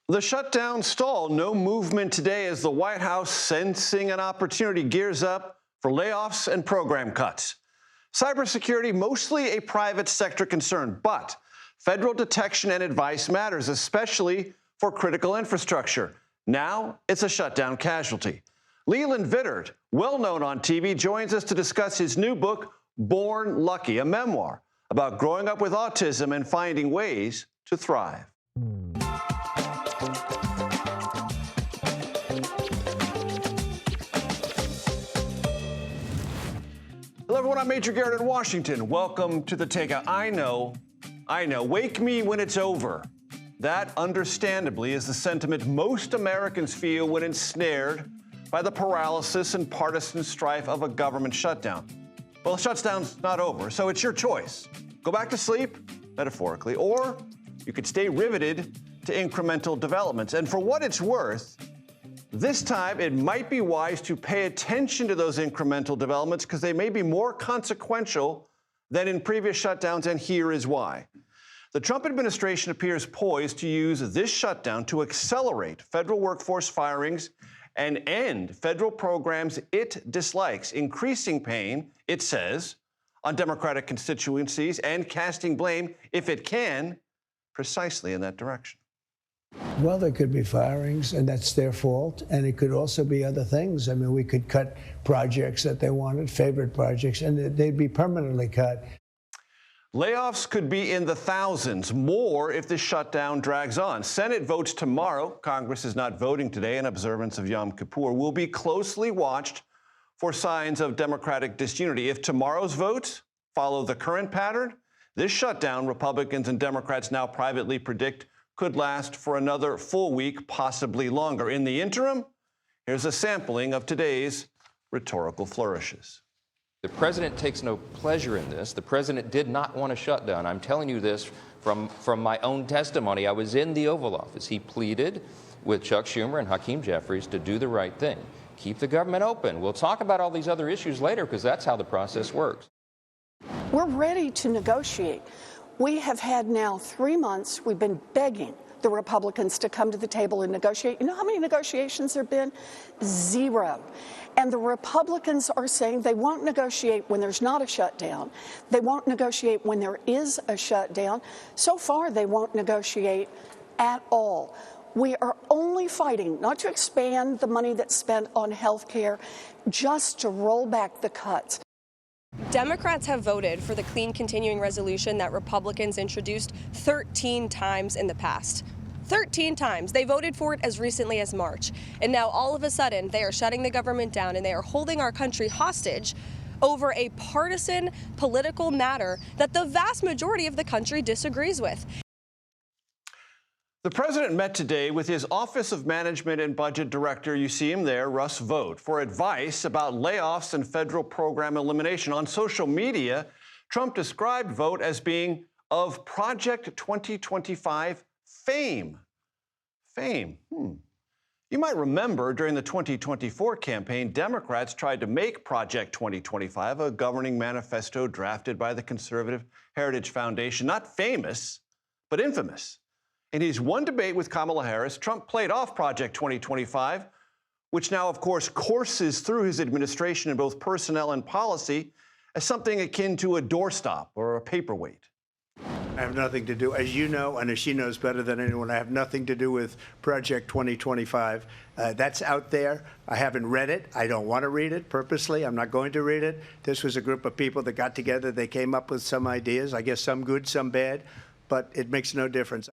The shutdown stalled. No movement today as the White House, sensing an opportunity, gears up for layoffs and program cuts. Cybersecurity, mostly a private sector concern, but federal detection and advice matters, especially for critical infrastructure. Now it's a shutdown casualty. Leland Vittert, well known on TV, joins us to discuss his new book, Born Lucky, a memoir about growing up with autism and finding ways to thrive. Hello, everyone. I'm Major Garrett in Washington. Welcome to the Takeout. I know. Wake me when it's over. That, understandably, is the sentiment most Americans feel when ensnared by the paralysis and partisan strife of a government shutdown. Well, the shutdown's not over, so it's your choice. Go back to sleep, metaphorically, or you could stay riveted to incremental developments. And for what it's worth, this time it might be wise to pay attention to those incremental developments because they may be more consequential than in previous shutdowns, and here is why. The Trump administration appears poised to use this shutdown to accelerate federal workforce firings and end federal programs it dislikes, increasing pain, it says, on Democratic constituencies and casting blame, if it can, precisely in that direction. Well, there could be firings, and that's their fault. And it could also be other things. I mean, we could cut projects that they wanted, favorite projects, and they'd be permanently cut. Layoffs could be in the thousands, more if the shutdown drags on. Senate votes tomorrow. Congress is not voting today in observance of Yom Kippur. Will be closely watched for signs of Democratic disunity. If tomorrow's votes follow the current pattern, this shutdown, Republicans and Democrats now privately predict, could last for another full week, possibly longer. In the interim, here's a sampling of today's rhetorical flourishes. The president takes no pleasure in this. The president did not want a shutdown. I'm telling you this from my own testimony. I was in the Oval Office. He pleaded with Chuck Schumer and Hakeem Jeffries to do the right thing. Keep the government open. We'll talk about all these other issues later because that's how the process works. We're ready to negotiate. We have had now 3 months. We've been begging the Republicans to come to the table and negotiate. You know how many negotiations there have been? 0. And the Republicans are saying they won't negotiate when there's not a shutdown. They won't negotiate when there is a shutdown. So far, they won't negotiate at all. We are only fighting not to expand the money that's spent on health care, just to roll back the cuts. Democrats have voted for the clean continuing resolution that Republicans introduced 13 times in the past. 13 times. They voted for it as recently as March. And now all of a sudden they are shutting the government down and they are holding our country hostage over a partisan political matter that the vast majority of the country disagrees with. The president met today with his Office of Management and Budget Director, you see him there, Russ Vought, for advice about layoffs and federal program elimination. On social media, Trump described Vought as being of Project 2025 fame. You might remember during the 2024 campaign, Democrats tried to make Project 2025 a governing manifesto drafted by the Conservative Heritage Foundation. Not famous, but infamous. In his one debate with Kamala Harris, Trump played off Project 2025, which now, of course, courses through his administration in both personnel and policy, as something akin to a doorstop or a paperweight. I have nothing to do, as you know, and as she knows better than anyone, I have nothing to do with Project 2025. That's out there. I haven't read it. I don't want to read it purposely. I'm not going to read it. This was a group of people that got together. They came up with some ideas, I guess some good, some bad, but it makes no difference.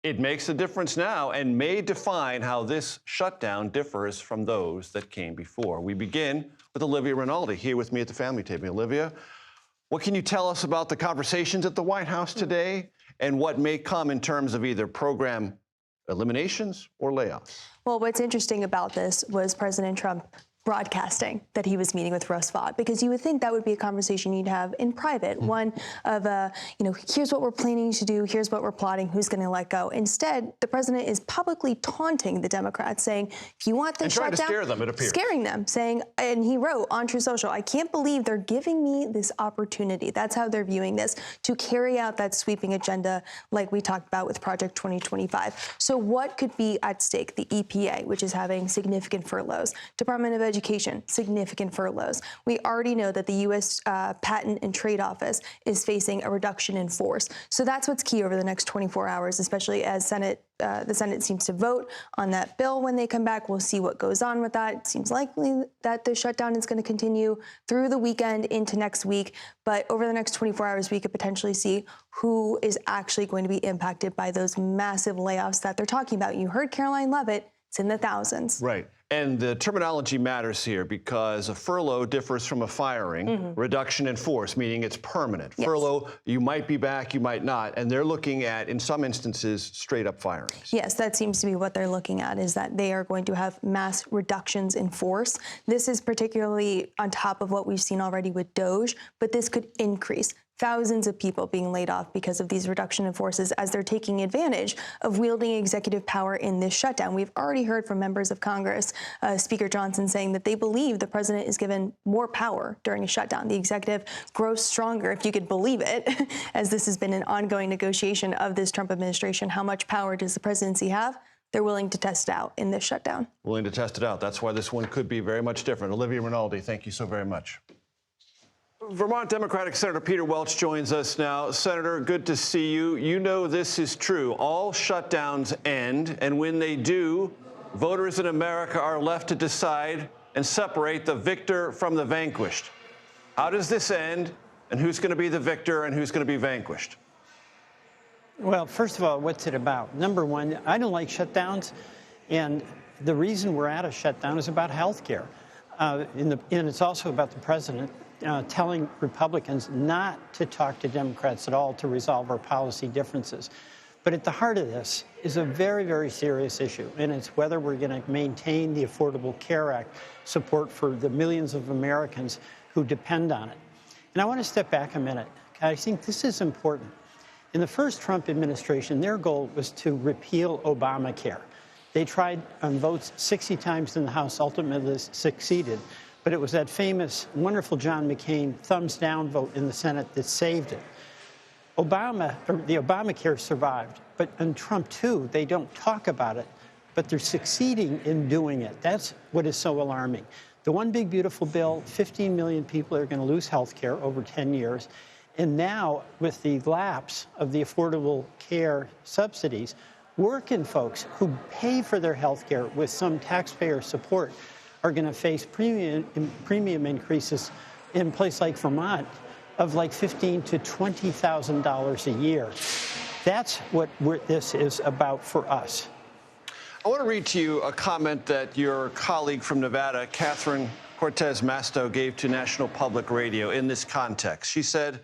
It makes a difference now and may define how this shutdown differs from those that came before. We begin with Olivia Rinaldi here with me at the family table. Olivia, what can you tell us about the conversations at the White House today and what may come in terms of either program eliminations or layoffs? Well, what's interesting about this was President Trump broadcasting that he was meeting with Roosevelt, because you would think that would be a conversation you'd have in private, one of, here's what we're planning to do, here's what we're plotting, who's going to let go. Instead, the president is publicly taunting the Democrats, saying, if you want this shutdown, trying to scare them, it appears. Scaring them, saying, and he wrote on True Social, I can't believe they're giving me this opportunity. That's how they're viewing this, to carry out that sweeping agenda like we talked about with Project 2025. So what could be at stake? The EPA, which is having significant furloughs. Department of Education, significant furloughs. We already know that the U.S. Patent and Trade Office is facing a reduction in force. So that's what's key over the next 24 hours, especially as the Senate seems to vote on that bill when they come back. We'll see what goes on with that. It seems likely that the shutdown is going to continue through the weekend into next week. But over the next 24 hours, we could potentially see who is actually going to be impacted by those massive layoffs that they're talking about. You heard Caroline Leavitt. It's in the thousands. Right. And the terminology matters here because a furlough differs from a firing. Reduction in force, meaning it's permanent. Yes. Furlough, you might be back, you might not. And they're looking at, in some instances, straight up firings. Yes, that seems to be what they're looking at, is that they are going to have mass reductions in force. This is particularly on top of what we've seen already with DOGE, but this could increase. Thousands of people being laid off because of these reduction in forces as they're taking advantage of wielding executive power in this shutdown. We've already heard from members of Congress, Speaker Johnson saying that they believe the president is given more power during a shutdown. The executive grows stronger, if you could believe it, as this has been an ongoing negotiation of this Trump administration. How much power does the presidency have? They're willing to test it out in this shutdown. Willing to test it out. That's why this one could be very much different. Olivia Rinaldi, thank you so very much. Vermont Democratic Senator Peter Welch joins us now. Senator, good to see you. You know this is true. All shutdowns end, and when they do, voters in America are left to decide and separate the victor from the vanquished. How does this end, and who's going to be the victor and who's going to be vanquished? Well, first of all, what's it about? Number one, I don't like shutdowns, and the reason we're at a shutdown is about health care. And it's also about the president telling Republicans not to talk to Democrats at all to resolve our policy differences. But at the heart of this is a very, very serious issue, and it's whether we're going to maintain the Affordable Care Act support for the millions of Americans who depend on it. And I want to step back a minute. I think this is important. In the first Trump administration, their goal was to repeal Obamacare. They tried on votes 60 times in the House, ultimately succeeded. But it was that famous, wonderful John McCain thumbs down vote in the Senate that saved it. The Obamacare survived, but in Trump too, they don't talk about it, but they're succeeding in doing it. That's what is so alarming. The one big beautiful bill, 15 million people are going to lose health care over 10 years. And now, with the lapse of the Affordable Care subsidies, working folks who pay for their health care with some taxpayer support are going to face premium increases in a place like Vermont of like $15,000 to $20,000 a year. That's what this is about for us. I want to read to you a comment that your colleague from Nevada, Catherine Cortez Masto, gave to National Public Radio in this context. She said,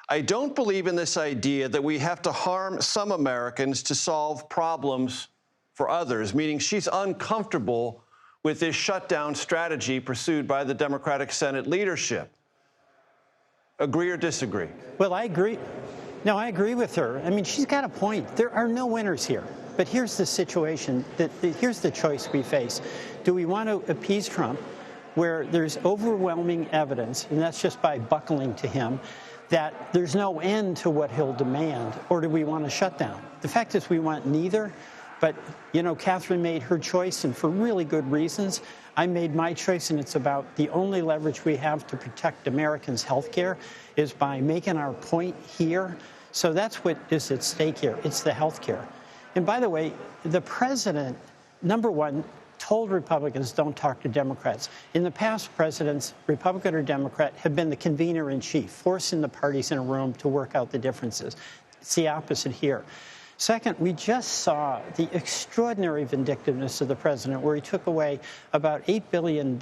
I don't believe in this idea that we have to harm some Americans to solve problems for others, meaning she's uncomfortable with this shutdown strategy pursued by the Democratic Senate leadership. Agree or disagree? Well, I agree. No, I agree with her. I mean, she's got a point. There are no winners here. But here's the situation, here's the choice we face. Do we want to appease Trump, where there's overwhelming evidence, and that's just by buckling to him, that there's no end to what he'll demand, or do we want a shutdown? The fact is we want neither. But, you know, Catherine made her choice, and for really good reasons. I made my choice, and it's about the only leverage we have to protect Americans' health care is by making our point here. So that's what is at stake here. It's the health care. And by the way, the president, number one, told Republicans don't talk to Democrats. In the past, presidents, Republican or Democrat, have been the convener-in-chief, forcing the parties in a room to work out the differences. It's the opposite here. Second, we just saw the extraordinary vindictiveness of the president, where he took away about $8 billion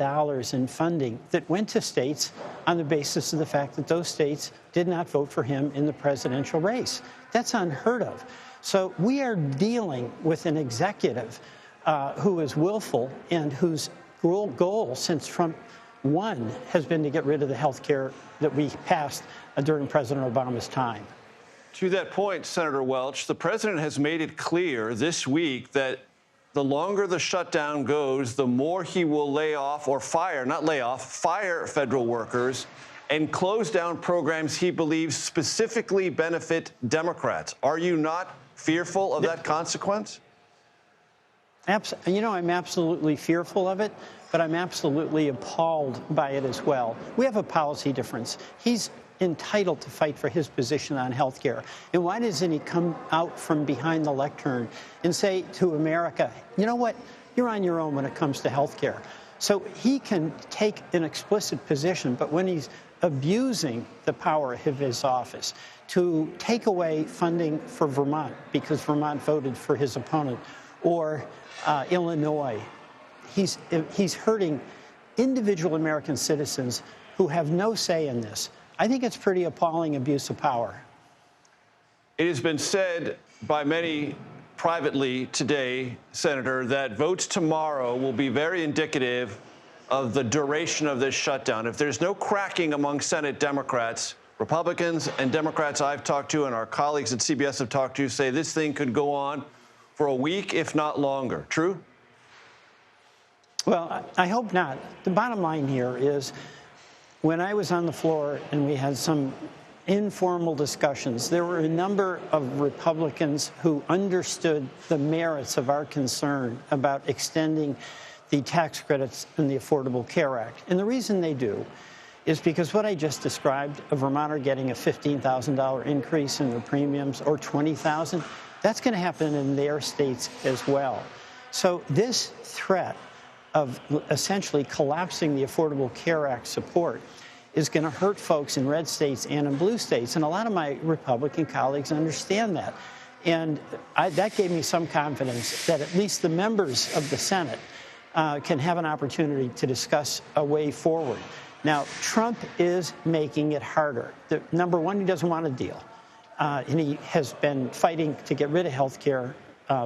in funding that went to states on the basis of the fact that those states did not vote for him in the presidential race. That's unheard of. So we are dealing with an executive who is willful and whose goal since Trump won has been to get rid of the health care that we passed during President Obama's time. To that point, Senator Welch, the president has made it clear this week that the longer the shutdown goes, the more he will lay off or fire, not lay off, fire federal workers and close down programs he believes specifically benefit Democrats. Are you not fearful of that consequence? You know, I'm absolutely fearful of it, but I'm absolutely appalled by it as well. We have a policy difference. He's entitled to fight for his position on health care. And why doesn't he come out from behind the lectern and say to America, you know what, you're on your own when it comes to health care? So he can take an explicit position, but when he's abusing the power of his office to take away funding for Vermont because Vermont voted for his opponent, or Illinois, he's hurting individual American citizens who have no say in this. I think it's pretty appalling abuse of power. It has been said by many privately today, Senator, that votes tomorrow will be very indicative of the duration of this shutdown. If there's no cracking among Senate Democrats, Republicans and Democrats I've talked to and our colleagues at CBS have talked to say this thing could go on for a week, if not longer. True? Well, I hope not. The bottom line here is when I was on the floor and we had some informal discussions, there were a number of Republicans who understood the merits of our concern about extending the tax credits in the Affordable Care Act. And the reason they do is because what I just described, a Vermonter getting a $15,000 increase in their premiums or $20,000, that's going to happen in their states as well. So this threat of essentially collapsing the Affordable Care Act support is going to hurt folks in red states and in blue states. And a lot of my Republican colleagues understand that. And that gave me some confidence that at least the members of the Senate can have an opportunity to discuss a way forward. Now, Trump is making it harder. Number one, he doesn't want a deal. And he has been fighting to get rid of health care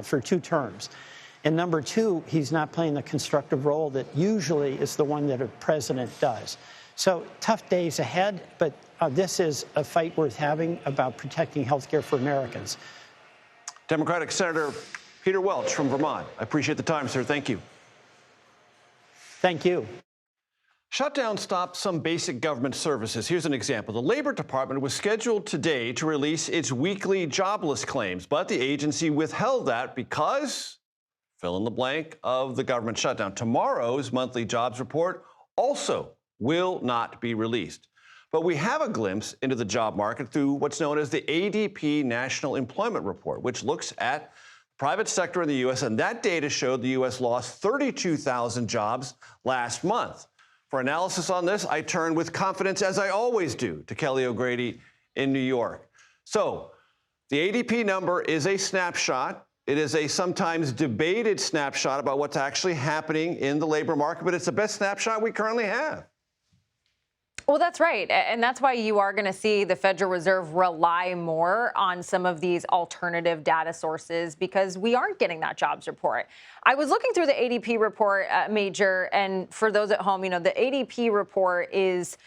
for 2 terms. And number two, he's not playing the constructive role that usually is the one that a president does. So tough days ahead, but this is a fight worth having about protecting health care for Americans. Democratic Senator Peter Welch from Vermont. I appreciate the time, sir. Thank you. Thank you. Shutdown stopped some basic government services. Here's an example. The Labor Department was scheduled today to release its weekly jobless claims, but the agency withheld that because, fill in the blank, of the government shutdown. Tomorrow's monthly jobs report also will not be released. But we have a glimpse into the job market through what's known as the ADP National Employment Report, which looks at private sector in the U.S., and that data showed the U.S. lost 32,000 jobs last month. For analysis on this, I turn with confidence, as I always do, to Kelly O'Grady in New York. So the ADP number is a snapshot. It is a sometimes debated snapshot about what's actually happening in the labor market, but it's the best snapshot we currently have. Well, that's right. And that's why you are going to see the Federal Reserve rely more on some of these alternative data sources because we aren't getting that jobs report. I was looking through the ADP report, Major, and for those at home, you know, the ADP report is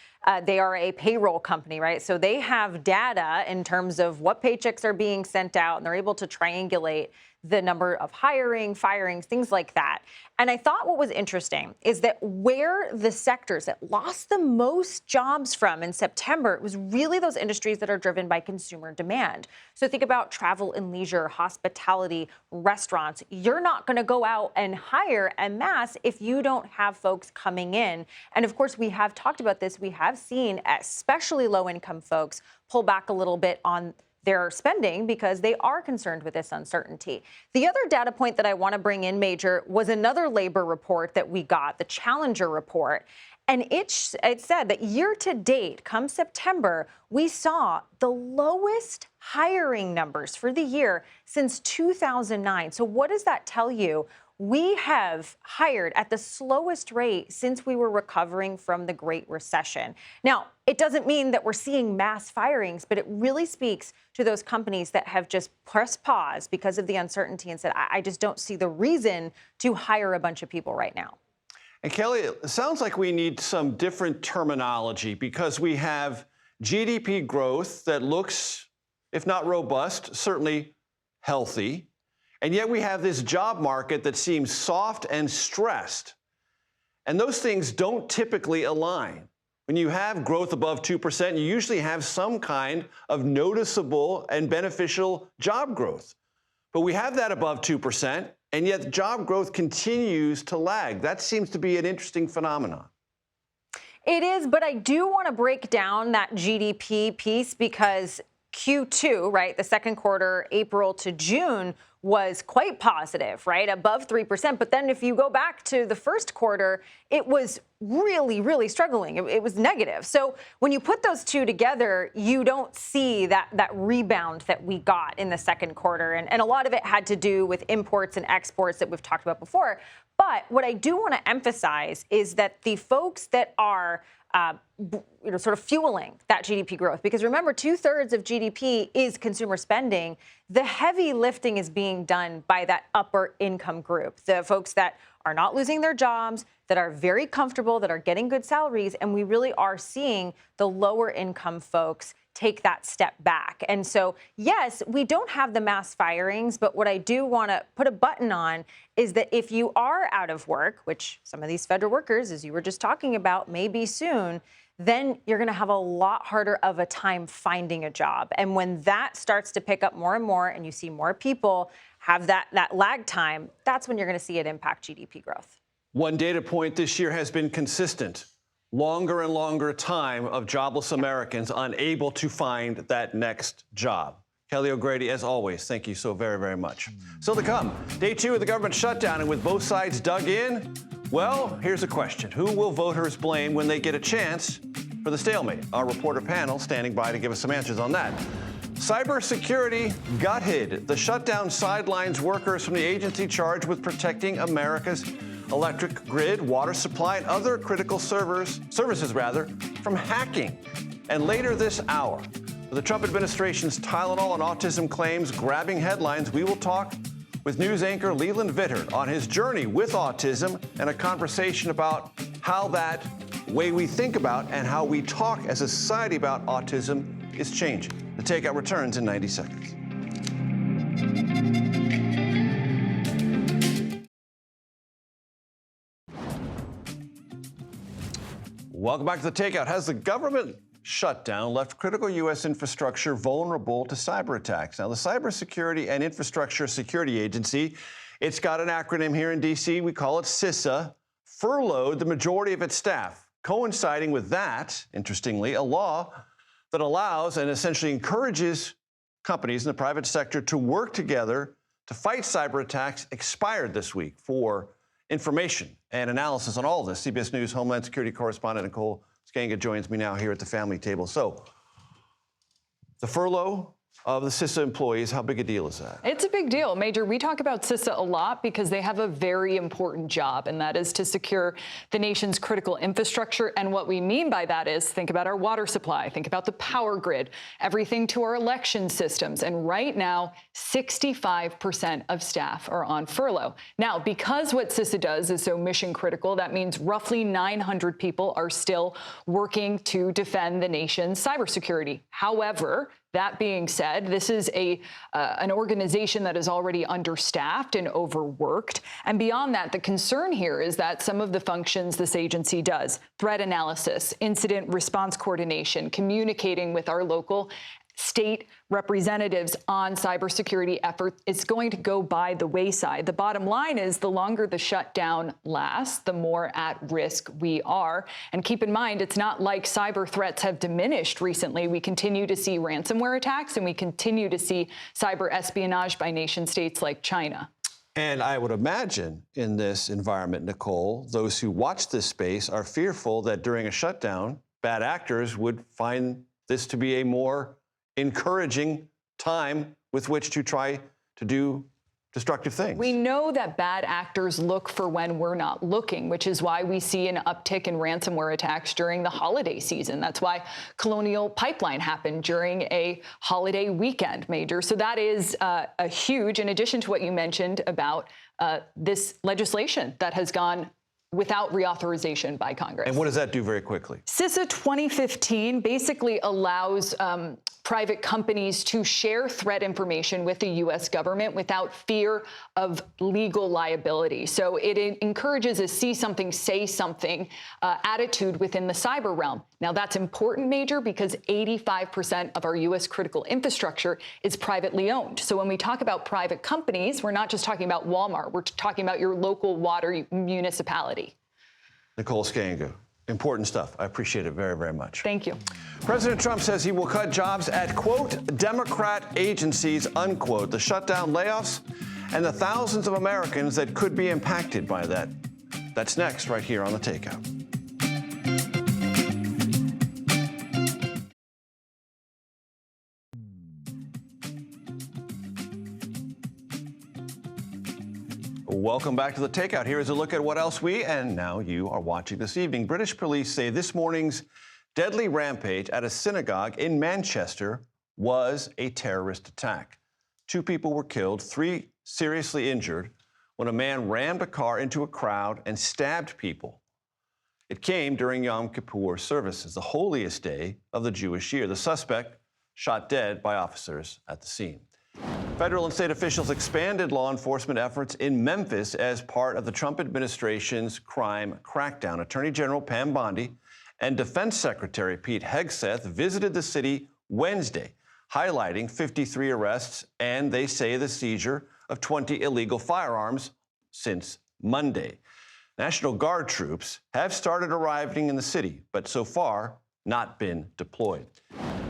they are a payroll company, right? So they have data in terms of what paychecks are being sent out, and they're able to triangulate the number of hiring, firings, things like that. And I thought what was interesting is that where the sectors that lost the most jobs from in September, it was really those industries that are driven by consumer demand. So think about travel and leisure, hospitality, restaurants. You're not going to go out and hire en masse if you don't have folks coming in. And of course, we have talked about this. We have seen especially low-income folks pull back a little bit on their spending because they are concerned with this uncertainty. The other data point that I want to bring in, Major, was another labor report that we got, the Challenger report. And it said that year to date, come September, we saw the lowest hiring numbers for the year since 2009. So what does that tell you? We have hired at the slowest rate since we were recovering from the Great Recession. Now, it doesn't mean that we're seeing mass firings, but it really speaks to those companies that have just pressed pause because of the uncertainty and said, I just don't see the reason to hire a bunch of people right now. And Kelly, it sounds like we need some different terminology because we have GDP growth that looks, if not robust, certainly healthy. And yet we have this job market that seems soft and stressed. And those things don't typically align. When you have growth above 2%, you usually have some kind of noticeable and beneficial job growth. But we have that above 2%, and yet job growth continues to lag. That seems to be an interesting phenomenon. It is, but I do want to break down that GDP piece because Q2, right, the second quarter, April to June, was quite positive, right, above 3%. But then if you go back to the first quarter, it was really, really struggling. It was negative. So when you put those two together, you don't see that rebound that we got in the second quarter. And a lot of it had to do with imports and exports that we've talked about before. But what I do want to emphasize is that the folks that are sort of fueling that GDP growth. Because remember, 2/3 of GDP is consumer spending. The heavy lifting is being done by that upper income group, the folks that are not losing their jobs, that are very comfortable, that are getting good salaries. And we really are seeing the lower income folks take that step back. And so, yes, we don't have the mass firings, but what I do want to put a button on is that if you are out of work, which some of these federal workers, as you were just talking about, may be soon, then you're going to have a lot harder of a time finding a job. And when that starts to pick up more and more and you see more people have that lag time, that's when you're going to see it impact GDP growth. One data point this year has been consistent. Longer and longer time of jobless Americans unable to find that next job. Kelly O'Grady, as always, thank you so very, very much. Still to come, day 2 of the government shutdown, and with both sides dug in, well, here's a question. Who will voters blame when they get a chance for the stalemate? Our reporter panel standing by to give us some answers on that. Cybersecurity gutted. The shutdown sidelines workers from the agency charged with protecting America's electric grid, water supply, and other critical services from hacking. And later this hour, with the Trump administration's Tylenol and autism claims grabbing headlines, we will talk with news anchor Leland Vittert on his journey with autism and a conversation about how that way we think about and how we talk as a society about autism is changing. The Takeout returns in 90 seconds. Welcome back to the Takeout. Has the government shutdown left critical U.S. infrastructure vulnerable to cyber attacks? Now, the Cybersecurity and Infrastructure Security Agency, it's got an acronym here in D.C. We call it CISA, furloughed the majority of its staff. Coinciding with that, interestingly, a law that allows and essentially encourages companies in the private sector to work together to fight cyber attacks expired this week. For information and analysis on all of this, CBS News Homeland Security correspondent Nicole Skanga joins me now here at the family table. So, the furlough of the CISA employees, how big a deal is that? It's a big deal, Major. We talk about CISA a lot because they have a very important job, and that is to secure the nation's critical infrastructure. And what we mean by that is think about our water supply, think about the power grid, everything to our election systems. And right now, 65% of staff are on furlough. Now, because what CISA does is so mission critical, that means roughly 900 people are still working to defend the nation's cybersecurity. However, that being said, this is an organization that is already understaffed and overworked. And beyond that, the concern here is that some of the functions this agency does, threat analysis, incident response coordination, communicating with our local state representatives on cybersecurity efforts, it's going to go by the wayside. The bottom line is the longer the shutdown lasts, the more at risk we are. And keep in mind, it's not like cyber threats have diminished recently. We continue to see ransomware attacks, and we continue to see cyber espionage by nation states like China. And I would imagine in this environment, Nicole, those who watch this space are fearful that during a shutdown, bad actors would find this to be a more encouraging time with which to try to do destructive things. We know that bad actors look for when we're not looking, which is why we see an uptick in ransomware attacks during the holiday season. That's why Colonial Pipeline happened during a holiday weekend, Major. So that is a huge, in addition to what you mentioned about this legislation that has gone without reauthorization by Congress. And what does that do very quickly? CISA 2015 basically allows private companies to share threat information with the U.S. government without fear of legal liability. So it encourages a see something, say something attitude within the cyber realm. Now, that's important, Major, because 85% of our U.S. critical infrastructure is privately owned. So when we talk about private companies, we're not just talking about Walmart. We're talking about your local water municipality. Nicole Skangu. Important stuff. I appreciate it very, very much. Thank you. President Trump says he will cut jobs at, quote, Democrat agencies, unquote. The shutdown, layoffs, and the thousands of Americans that could be impacted by that. That's next, right here on The Takeout. Welcome back to The Takeout. Here is a look at what else we and now you are watching this evening. British police say this morning's deadly rampage at a synagogue in Manchester was a terrorist attack. 2 people were killed, 3 seriously injured when a man rammed a car into a crowd and stabbed people. It came during Yom Kippur services, the holiest day of the Jewish year. The suspect shot dead by officers at the scene. Federal and state officials expanded law enforcement efforts in Memphis as part of the Trump administration's crime crackdown. Attorney General Pam Bondi and Defense Secretary Pete Hegseth visited the city Wednesday, highlighting 53 arrests and, they say, the seizure of 20 illegal firearms since Monday. National Guard troops have started arriving in the city, but so far not been deployed.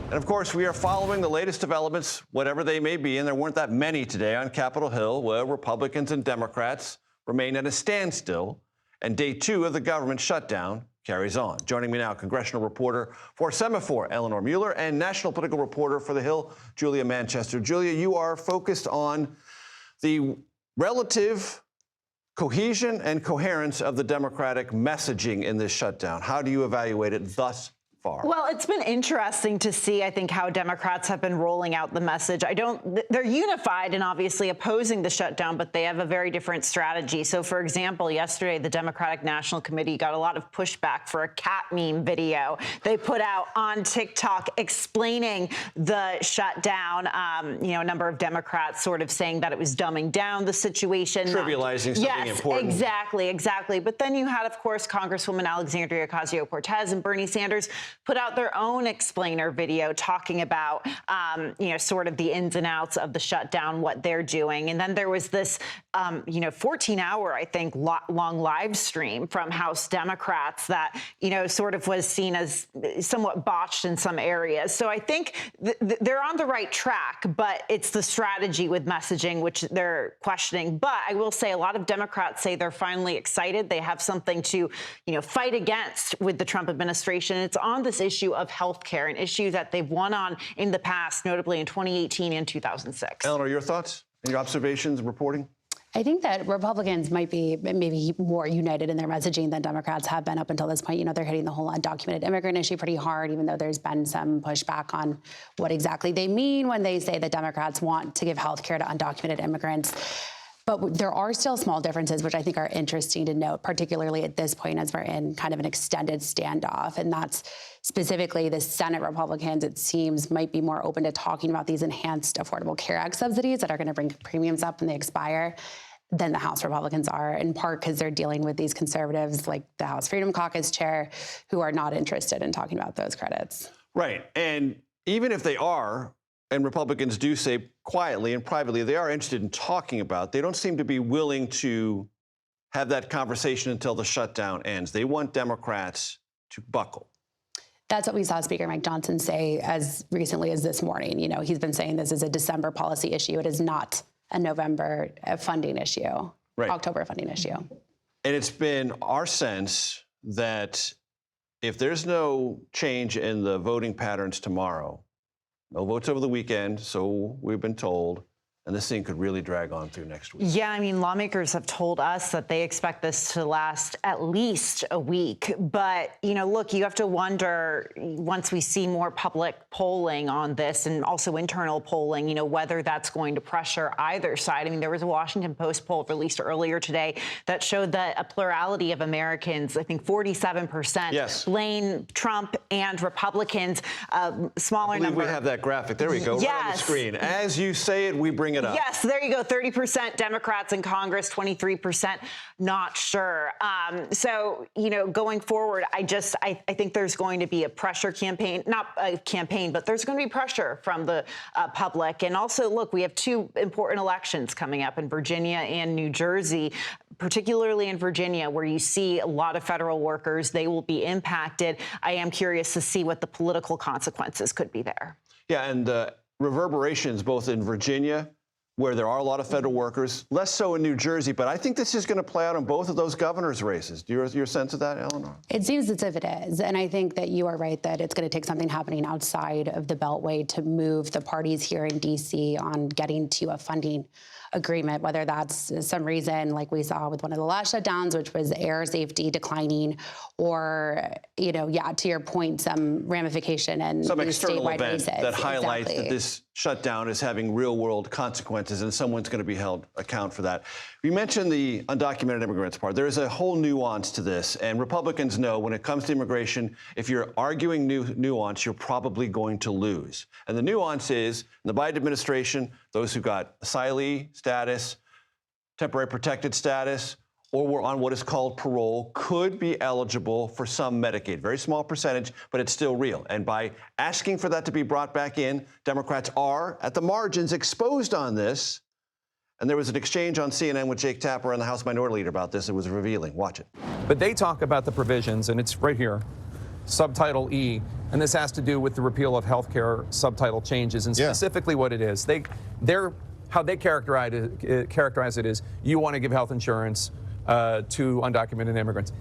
And of course, we are following the latest developments, whatever they may be, and there weren't that many today on Capitol Hill, where Republicans and Democrats remain at a standstill, and day 2 of the government shutdown carries on. Joining me now, congressional reporter for Semaphore, Eleanor Mueller, and national political reporter for The Hill, Julia Manchester. Julia, you are focused on the relative cohesion and coherence of the Democratic messaging in this shutdown. How do you evaluate it thus far? Well, it's been interesting to see, I think, how Democrats have been rolling out the message. They're unified in obviously opposing the shutdown, but they have a very different strategy. So, for example, yesterday, the Democratic National Committee got a lot of pushback for a cat meme video they put out on TikTok explaining the shutdown. A number of Democrats sort of saying that it was dumbing down the situation. Trivializing something important. Exactly. But then you had, of course, Congresswoman Alexandria Ocasio-Cortez and Bernie Sanders put out their own explainer video talking about, sort of the ins and outs of the shutdown, what they're doing. And then there was this, 14-hour, I think, long live stream from House Democrats that, sort of was seen as somewhat botched in some areas. So I think they're on the right track, but it's the strategy with messaging which they're questioning. But I will say a lot of Democrats say they're finally excited. They have something to, fight against with the Trump administration. It's on this issue of health care, an issue that they've won on in the past, notably in 2018 and 2006. Eleanor, your thoughts and your observations and reporting? I think that Republicans might be maybe more united in their messaging than Democrats have been up until this point. They're hitting the whole undocumented immigrant issue pretty hard, even though there's been some pushback on what exactly they mean when they say that Democrats want to give health care to undocumented immigrants. But there are still small differences, which I think are interesting to note, particularly at this point as we're in kind of an extended standoff. And that's specifically the Senate Republicans, it seems, might be more open to talking about these enhanced Affordable Care Act subsidies that are going to bring premiums up when they expire than the House Republicans are, in part because they're dealing with these conservatives like the House Freedom Caucus chair who are not interested in talking about those credits. Right. And even if they are, and Republicans do say quietly and privately they are interested in talking about, they don't seem to be willing to have that conversation until the shutdown ends. They want Democrats to buckle. That's what we saw Speaker Mike Johnson say as recently as this morning. He's been saying this is a December policy issue. It is not a November funding issue, right. October funding issue. And it's been our sense that if there's no change in the voting patterns tomorrow, no votes over the weekend, so we've been told, and this thing could really drag on through next week. Yeah, I mean, lawmakers have told us that they expect this to last at least a week. But, you know, look, you have to wonder, once we see more public polling on this and also internal polling, you know, whether that's going to pressure either side. I mean, there was a Washington Post poll released earlier today that showed that a plurality of Americans, I think 47%, blame Trump and Republicans, smaller number. We have that graphic. There we go, right on the screen. As you say it, we bring it up. Yes, there you go. 30% Democrats in Congress, 23% not sure. So, you know, going forward, I think there's going to be a pressure campaign, not a campaign, but there's going to be pressure from the public. And also, look, we have two important elections coming up in Virginia and New Jersey, particularly in Virginia, where you see a lot of federal workers. They will be impacted. I am curious to see what the political consequences could be there. Yeah, and reverberations both in Virginia, where there are a lot of federal workers, less so in New Jersey, but I think this is going to play out in both of those governor's races. Do you your sense of that, Eleanor? It seems as if it is, and I think that you are right that it's going to take something happening outside of the Beltway to move the parties here in D.C. on getting to a funding agreement, whether that's some reason like we saw with one of the last shutdowns, which was air safety declining, or, you know, yeah, to your point, some ramification and some external statewide event races. that highlights that this shutdown is having real-world consequences, and someone's going to be held account for that. We mentioned the undocumented immigrants part. There is a whole nuance to this, and Republicans know when it comes to immigration, if you're arguing nuance, you're probably going to lose. And the nuance is, in the Biden administration, those who got asylee status, temporary protected status, or were on what is called parole could be eligible for some Medicaid. Very small percentage, but it's still real. And by asking for that to be brought back in, Democrats are, at the margins, exposed on this. And there was an exchange on CNN with Jake Tapper and the House Minority Leader about this. It was revealing. Watch it. But they talk about the provisions, and it's right here, Subtitle E, and this has to do with the repeal of health care subtitle changes, and specifically what it is. How they characterize it is you want to give health insurance to undocumented immigrants.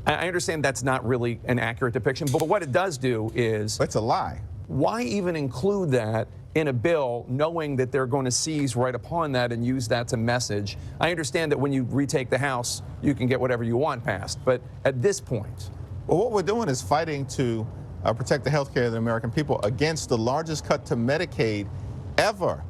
I understand that's not really an accurate depiction, but what it does do is... It's a lie. Why even include that in a bill knowing that they're going to seize right upon that and use that to message? I understand that when you retake the House, you can get whatever you want passed, but at this point... Well, what we're doing is fighting to protect the health care of the American people against the largest cut to Medicaid ever.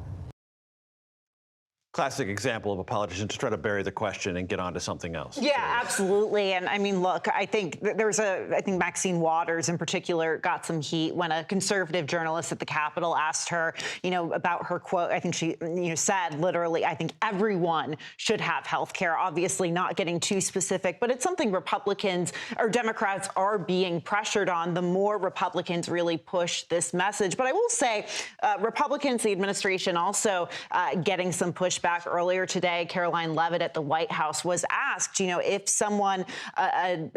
Classic example of a politician to try to bury the question and get on to something else. Yeah, absolutely. And I mean, look, I think I think Maxine Waters in particular got some heat when a conservative journalist at the Capitol asked her, you know, about her quote. I think she, you know, said literally, I think everyone should have health care, obviously not getting too specific, but it's something Republicans or Democrats are being pressured on the more Republicans really push this message. But I will say Republicans, the administration also getting some pushback. Earlier today, Caroline Leavitt at the White House was asked, you know, if someone, an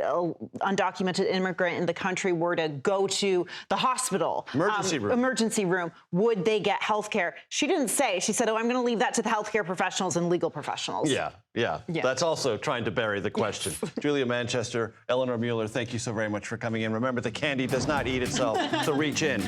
undocumented immigrant in the country were to go to the hospital, emergency room, would they get health care? She didn't say. She said, oh, I'm going to leave that to the healthcare professionals and legal professionals. Yeah. That's also trying to bury the question. Julia Manchester, Eleanor Mueller, thank you so very much for coming in. Remember, the candy does not eat itself, so reach in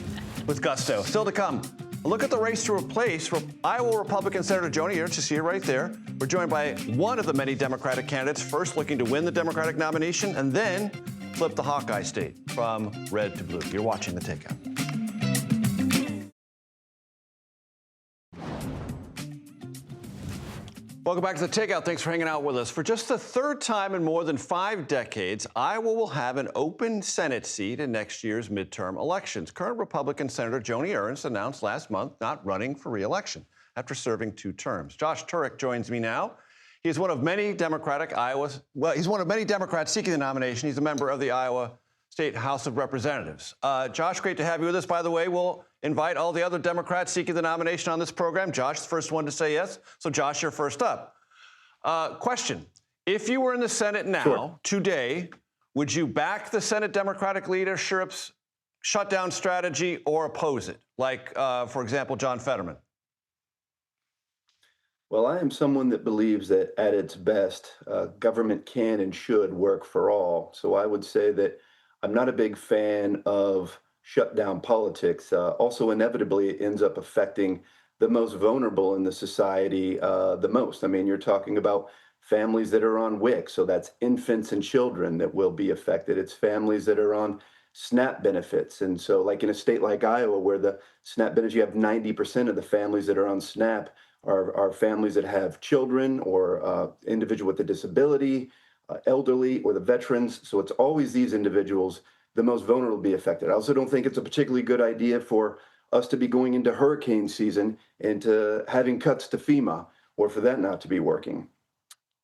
with gusto. Still to come. A look at the race to replace Iowa Republican Senator Joni Ernst. You see her right there. We're joined by one of the many Democratic candidates, first looking to win the Democratic nomination and then flip the Hawkeye state from red to blue. You're watching The Takeout. Welcome back to The Takeout. Thanks for hanging out with us. For just the third time in more than 5 decades, Iowa will have an open Senate seat in next year's midterm elections. Current Republican Senator Joni Ernst announced last month not running for re-election after serving 2 terms. Josh Turek joins me now. He is one of many he's one of many Democrats seeking the nomination. He's a member of the Iowa State House of Representatives. Josh, great to have you with us. By the way, we'll invite all the other Democrats seeking the nomination on this program. Josh, the first one to say yes. So, Josh, you're first up. Question. If you were in the Senate now, today, would you back the Senate Democratic leadership's shutdown strategy or oppose it? Like, for example, John Fetterman. Well, I am someone that believes that at its best, government can and should work for all. So I would say that I'm not a big fan of shutdown politics. Also, inevitably, it ends up affecting the most vulnerable in the society the most. I mean, you're talking about families that are on WIC, so that's infants and children that will be affected. It's families that are on SNAP benefits. And so like in a state like Iowa, where the SNAP benefits, you have 90% of the families that are on SNAP are families that have children or individual with a disability, elderly, or the veterans. So it's always these individuals, the most vulnerable, will be affected. I also don't think it's a particularly good idea for us to be going into hurricane season and to having cuts to FEMA, or for that not to be working.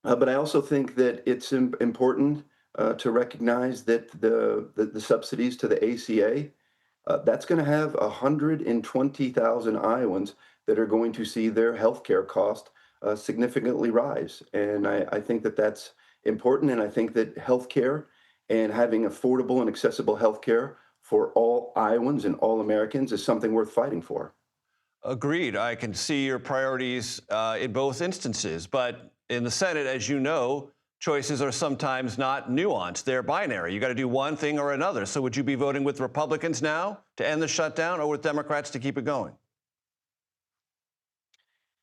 But I also think that it's important to recognize that the subsidies to the ACA, that's going to have 120,000 Iowans that are going to see their health care cost significantly rise. And I think that that's important. And I think that health care and having affordable and accessible health care for all Iowans and all Americans is something worth fighting for. Agreed. I can see your priorities in both instances. But in the Senate, as you know, choices are sometimes not nuanced. They're binary. You got to do one thing or another. So would you be voting with Republicans now to end the shutdown, or with Democrats to keep it going?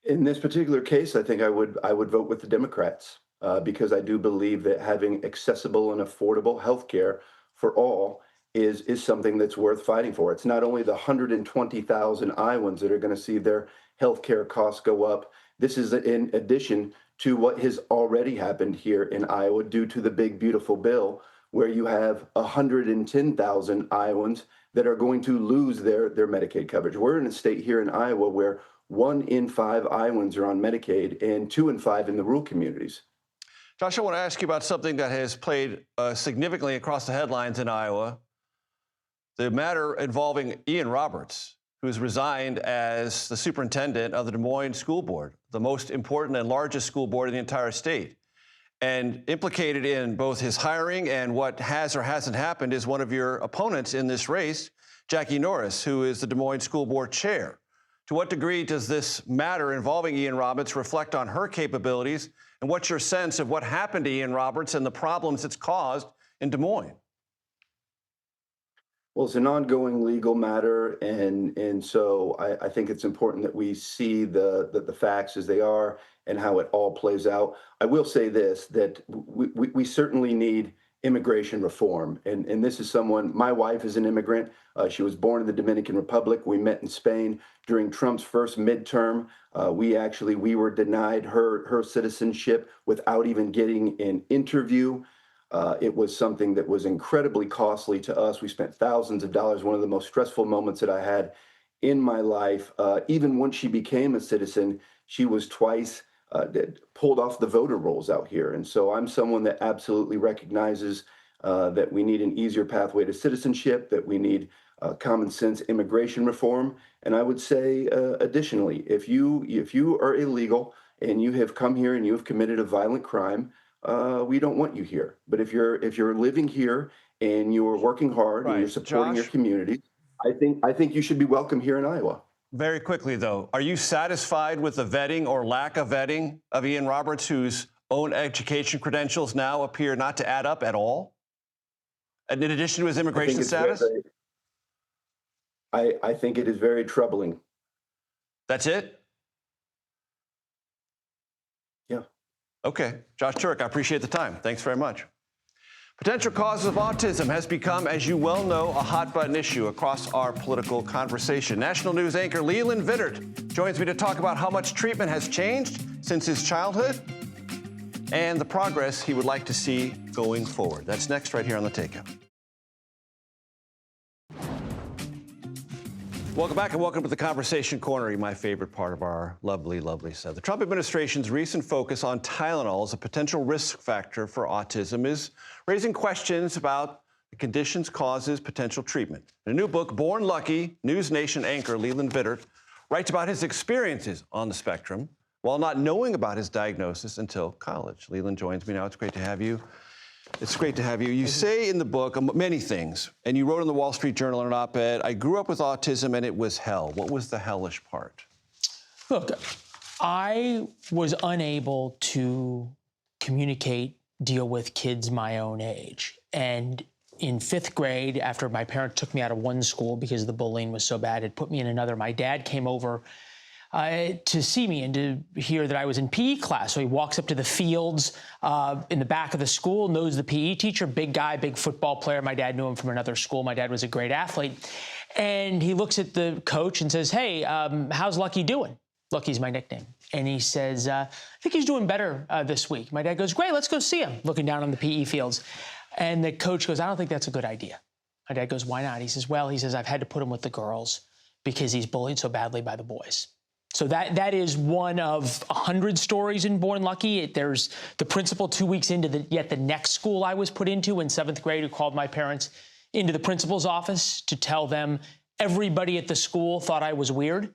In this particular case, I think I would vote with the Democrats because I do believe that having accessible and affordable health care for all is something that's worth fighting for. It's not only the 120,000 Iowans that are going to see their health care costs go up. This is in addition to what has already happened here in Iowa due to the big, beautiful bill, where you have 110,000 Iowans that are going to lose their Medicaid coverage. We're in a state here in Iowa where 1 in 5 Iowans are on Medicaid and 2 in 5 in the rural communities. Josh, I want to ask you about something that has played significantly across the headlines in Iowa. The matter involving Ian Roberts, who has resigned as the superintendent of the Des Moines School Board, the most important and largest school board in the entire state. And implicated in both his hiring and what has or hasn't happened is one of your opponents in this race, Jackie Norris, who is the Des Moines School Board chair. To what degree does this matter involving Ian Roberts reflect on her capabilities? And what's your sense of what happened to Ian Roberts and the problems it's caused in Des Moines? Well, it's an ongoing legal matter, and so I think it's important that we see the facts as they are and how it all plays out. I will say this, that we certainly need immigration reform, and this is someone, my wife is an immigrant. She was born in the Dominican Republic. We met in Spain during Trump's first midterm. We were denied her citizenship without even getting an interview. It was something that was incredibly costly to us. We spent thousands of dollars, one of the most stressful moments that I had in my life. Even once she became a citizen, she was twice pulled off the voter rolls out here. And so I'm someone that absolutely recognizes that we need an easier pathway to citizenship, that we need common sense immigration reform. And I would say, additionally, if you are illegal and you have come here and you have committed a violent crime, we don't want you here. But if you're living here and you're working hard and you're supporting your community, I think you should be welcome here in Iowa. Very quickly, though, are you satisfied with the vetting or lack of vetting of Ian Roberts, whose own education credentials now appear not to add up at all? And in addition to his immigration status? I think it is very troubling. That's it? Yeah. Okay. Josh Turek, I appreciate the time. Thanks very much. Potential causes of autism has become, as you well know, a hot-button issue across our political conversation. National News anchor Leland Vittert joins me to talk about how much treatment has changed since his childhood and the progress he would like to see going forward. That's next right here on The Takeout. Welcome back and welcome to the Conversation Corner, my favorite part of our lovely, lovely set. The Trump administration's recent focus on Tylenol as a potential risk factor for autism is raising questions about the conditions, causes, potential treatment. In a new book, Born Lucky, News Nation anchor Leland Vittert writes about his experiences on the spectrum while not knowing about his diagnosis until college. Leland joins me now. It's great to have you. It's great to have you. You say in the book many things, and you wrote in the Wall Street Journal in an op-ed, I grew up with autism and it was hell. What was the hellish part? Look, I was unable to communicate, deal with kids my own age. And in 5th grade, after my parents took me out of one school because the bullying was so bad, it put me in another. My dad came over to see me and to hear that I was in PE class. So he walks up to the fields in the back of the school, knows the PE teacher, big guy, big football player. My dad knew him from another school. My dad was a great athlete. And he looks at the coach and says, hey, how's Lucky doing? Lucky's my nickname. And he says, I think he's doing better this week. My dad goes, great, let's go see him, looking down on the PE fields. And the coach goes, I don't think that's a good idea. My dad goes, why not? He says, well, I've had to put him with the girls because he's bullied so badly by the boys. So that is one of 100 stories in Born Lucky. There's the principal 2 weeks into the next school I was put into in 7th grade who called my parents into the principal's office to tell them everybody at the school thought I was weird, ...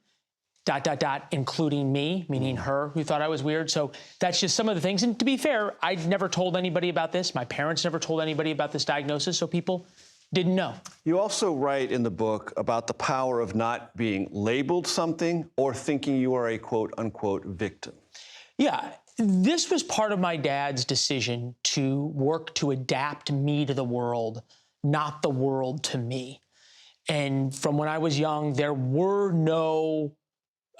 including me, meaning her, who thought I was weird. So that's just some of the things. And to be fair, I'd never told anybody about this. My parents never told anybody about this diagnosis, so people didn't know. You also write in the book about the power of not being labeled something or thinking you are a quote-unquote victim. Yeah, this was part of my dad's decision to work to adapt me to the world, not the world to me. And from when I was young, there were no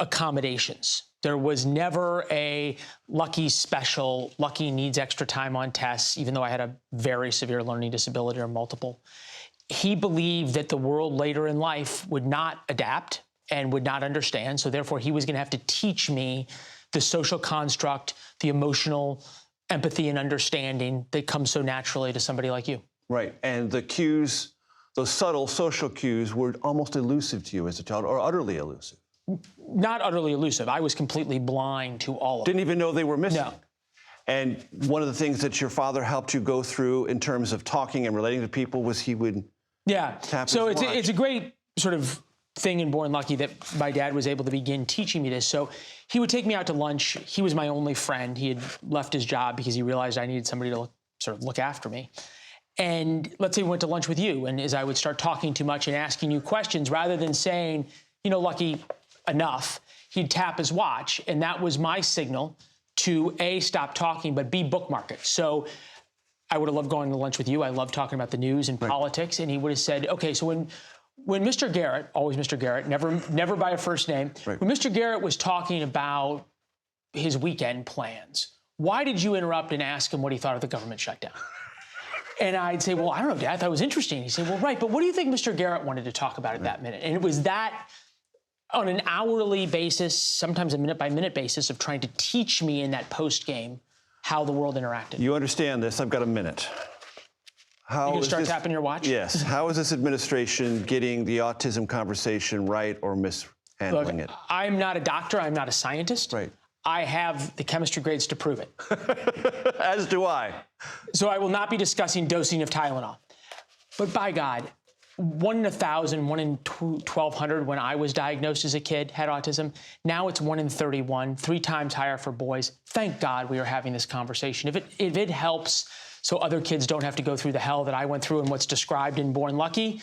accommodations. There was never a Lucky special, Lucky needs extra time on tests, even though I had a very severe learning disability or multiple. He believed that the world later in life would not adapt and would not understand. So therefore, he was going to have to teach me the social construct, the emotional empathy and understanding that comes so naturally to somebody like you. Right. And the cues, those subtle social cues, were almost elusive to you as a child, or utterly elusive. Not utterly elusive. I was completely blind to all of Didn't even know they were missing. No. And one of the things that your father helped you go through in terms of talking and relating to people was he would tap so his watch. it's a great sort of thing in Born Lucky that my dad was able to begin teaching me this. So he would take me out to lunch. He was my only friend. He had left his job because he realized I needed somebody to sort of look after me. And let's say we went to lunch with you, and as I would start talking too much and asking you questions, rather than saying, you know, Lucky, enough, he'd tap his watch, and that was my signal to A, stop talking, but B, bookmark it. So I would have loved going to lunch with you. I love talking about the news and politics, and he would have said, okay, so when Mr. Garrett, always Mr. Garrett, never by a first name, when Mr. Garrett was talking about his weekend plans, why did you interrupt and ask him what he thought of the government shutdown? And I'd say, well, I don't know, Dad, I thought it was interesting. He'd say, well, right, but what do you think Mr. Garrett wanted to talk about at that minute? And it was that on an hourly basis, sometimes a minute-by-minute basis, of trying to teach me in that post-game how the world interacted. You understand this. I've got a minute. You gonna start tapping your watch? Yes. How is this administration getting the autism conversation right or mishandling it? I'm not a doctor. I'm not a scientist. Right. I have the chemistry grades to prove it. As do I. So I will not be discussing dosing of Tylenol. But by God, 1 in 1,000, 1 in 1,200 when I was diagnosed as a kid had autism. Now it's 1 in 31, 3 times higher for boys. Thank God we are having this conversation. If it helps so other kids don't have to go through the hell that I went through and what's described in Born Lucky,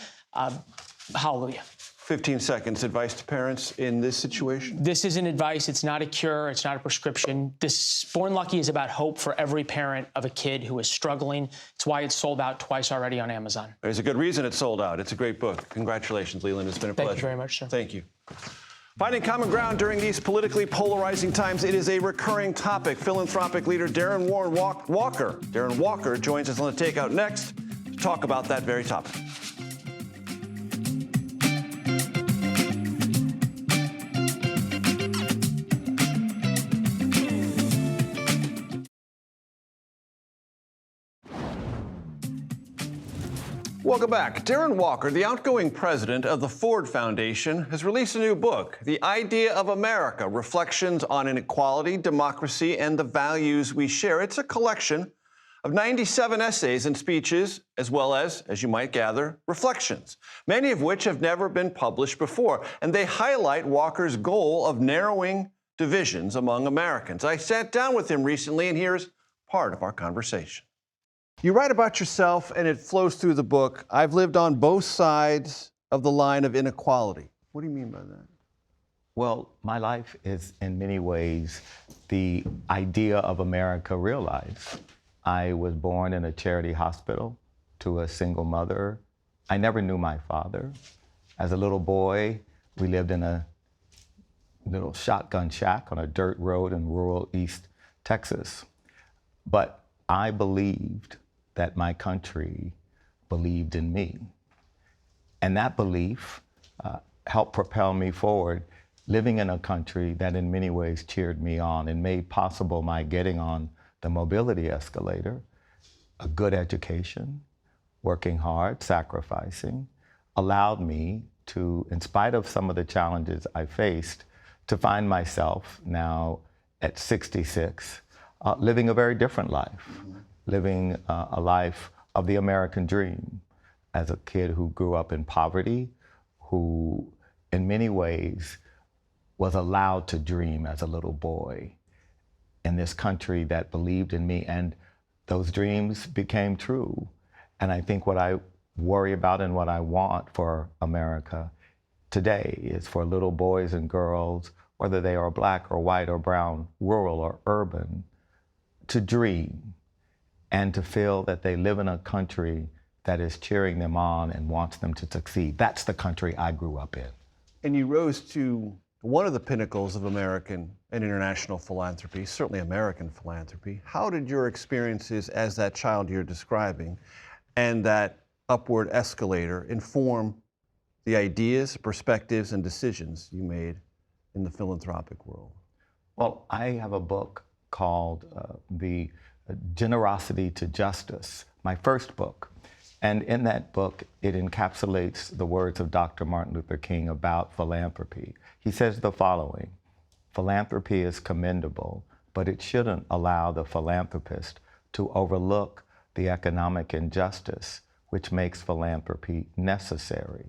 hallelujah. 15 seconds, advice to parents in this situation? This isn't advice. It's not a cure. It's not a prescription. This Born Lucky is about hope for every parent of a kid who is struggling. It's why it's sold out twice already on Amazon. There's a good reason it's sold out. It's a great book. Congratulations, Leland. It's been a pleasure. Thank you very much, sir. Thank you. Finding common ground during these politically polarizing times, it is a recurring topic. Philanthropic leader Darren Walker joins us on the Takeout next to talk about that very topic. Welcome back. Darren Walker, the outgoing president of the Ford Foundation, has released a new book, The Idea of America, Reflections on Inequality, Democracy, and the Values We Share. It's a collection of 97 essays and speeches, as well as you might gather, reflections, many of which have never been published before. And they highlight Walker's goal of narrowing divisions among Americans. I sat down with him recently, and here's part of our conversation. You write about yourself, and it flows through the book. I've lived on both sides of the line of inequality. What do you mean by that? Well, my life is in many ways the idea of America realized. I was born in a charity hospital to a single mother. I never knew my father. As a little boy, we lived in a little shotgun shack on a dirt road in rural East Texas. But I believed that my country believed in me. And that belief helped propel me forward, living in a country that in many ways cheered me on and made possible my getting on the mobility escalator, a good education, working hard, sacrificing, allowed me to, in spite of some of the challenges I faced, to find myself now at 66, living a very different life, living a life of the American dream as a kid who grew up in poverty, who in many ways was allowed to dream as a little boy in this country that believed in me, and those dreams became true. And I think what I worry about and what I want for America today is for little boys and girls, whether they are black or white or brown, rural or urban, to dream and to feel that they live in a country that is cheering them on and wants them to succeed. That's the country I grew up in. And you rose to one of the pinnacles of American and international philanthropy, certainly American philanthropy. How did your experiences as that child you're describing and that upward escalator inform the ideas, perspectives, and decisions you made in the philanthropic world? Well, I have a book called The Generosity to Justice, my first book. And in that book, it encapsulates the words of Dr. Martin Luther King about philanthropy. He says the following: philanthropy is commendable, but it shouldn't allow the philanthropist to overlook the economic injustice which makes philanthropy necessary.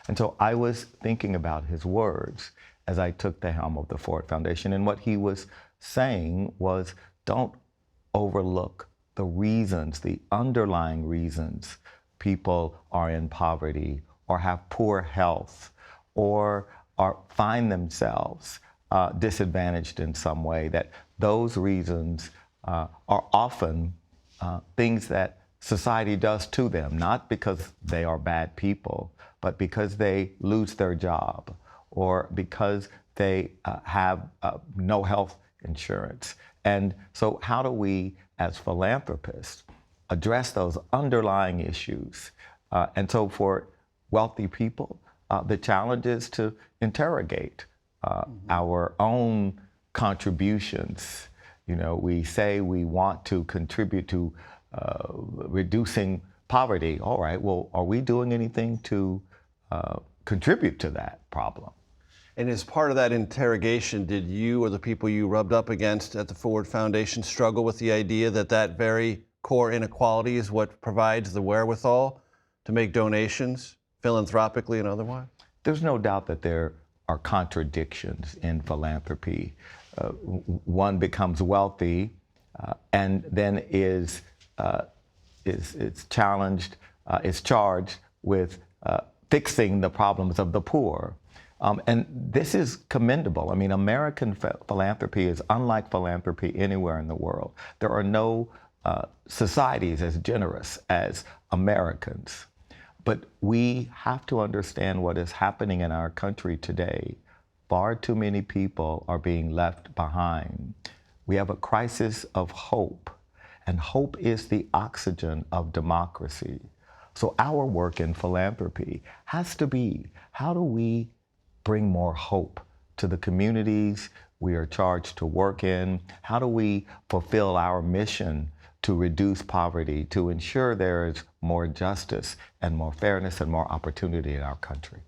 And so I was thinking about his words as I took the helm of the Ford Foundation. And what he was saying was, don't overlook the reasons, the underlying reasons people are in poverty or have poor health or find themselves disadvantaged in some way, that those reasons are often things that society does to them, not because they are bad people, but because they lose their job or because they have no health insurance. And so how do we, as philanthropists, address those underlying issues? And so for wealthy people, the challenge is to interrogate our own contributions. You know, we say we want to contribute to reducing poverty. All right, well, are we doing anything to contribute to that problem? And as part of that interrogation, did you or the people you rubbed up against at the Ford Foundation struggle with the idea that that very core inequality is what provides the wherewithal to make donations, philanthropically and otherwise? There's no doubt that there are contradictions in philanthropy. One becomes wealthy and then is challenged, is charged with fixing the problems of the poor. And this is commendable. I mean, American philanthropy is unlike philanthropy anywhere in the world. There are no societies as generous as Americans. But we have to understand what is happening in our country today. Far too many people are being left behind. We have a crisis of hope, and hope is the oxygen of democracy. So our work in philanthropy has to be, how do we bring more hope to the communities we are charged to work in? How do we fulfill our mission to reduce poverty, to ensure there is more justice and more fairness and more opportunity in our country?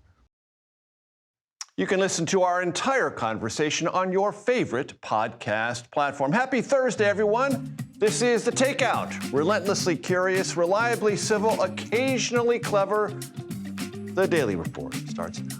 You can listen to our entire conversation on your favorite podcast platform. Happy Thursday, everyone. This is The Takeout. Relentlessly curious, reliably civil, occasionally clever. The Daily Report starts now.